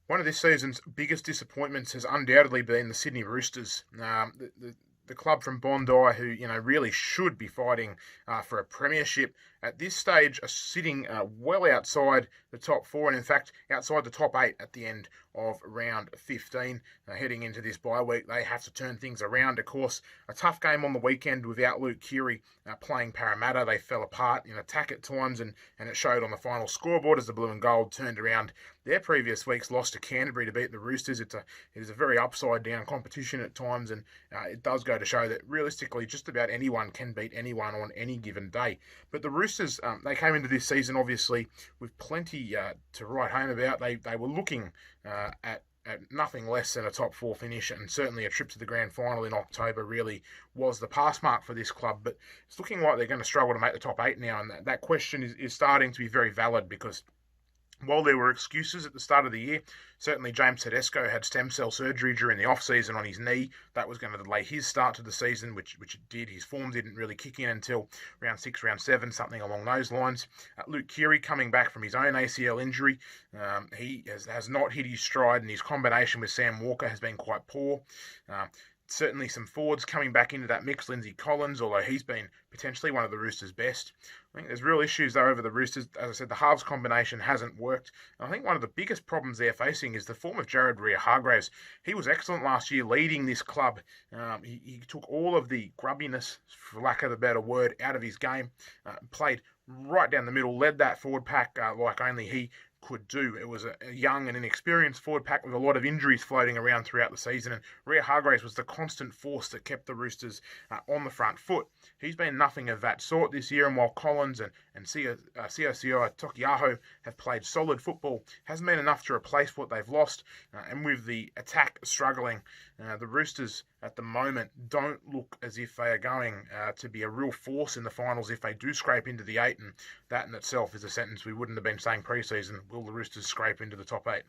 One of this season's biggest disappointments has undoubtedly been the Sydney Roosters. The club from Bondi, who really should be fighting for a premiership, at this stage are sitting well outside the top four, and in fact outside the top eight at the end of round 15. Heading into this bye week, they have to turn things around. Of course, a tough game on the weekend without Luke Keary playing Parramatta. They fell apart in attack at times, and it showed on the final scoreboard as the Blue and Gold turned around their previous week's loss to Canterbury to beat the Roosters. It is a very upside down competition at times, and it does go to show that realistically just about anyone can beat anyone on any given day. But the Roosters, they came into this season obviously with plenty to write home about. They were looking at nothing less than a top four finish, and certainly a trip to the grand final in October really was the pass mark for this club. But it's looking like they're going to struggle to make the top eight now, and that question is starting to be very valid because while there were excuses at the start of the year, certainly James Tedesco had stem cell surgery during the off-season on his knee. That was going to delay his start to the season, which it did. His form didn't really kick in until round 6, round 7, something along those lines. Luke Keary coming back from his own ACL injury. He has not hit his stride, and his combination with Sam Walker has been quite poor. Certainly some forwards coming back into that mix. Lindsay Collins, although he's been potentially one of the Roosters' best. I think there's real issues though over the Roosters. As I said, the halves combination hasn't worked. And I think one of the biggest problems they're facing is the form of Waerea-Hargreaves. He was excellent last year leading this club. He took all of the grubbiness, for lack of a better word, out of his game. Played right down the middle, led that forward pack like only he could do. It was a young and inexperienced forward pack with a lot of injuries floating around throughout the season, and Waerea-Hargreaves was the constant force that kept the Roosters on the front foot. He's been nothing of that sort this year, and while Collins and Siosiua Tokiaho have played solid football, hasn't been enough to replace what they've lost. And with the attack struggling, the Roosters at the moment don't look as if they are going to be a real force in the finals if they do scrape into the eight, and that in itself is a sentence we wouldn't have been saying pre-season. Will the Roosters scrape into the top eight?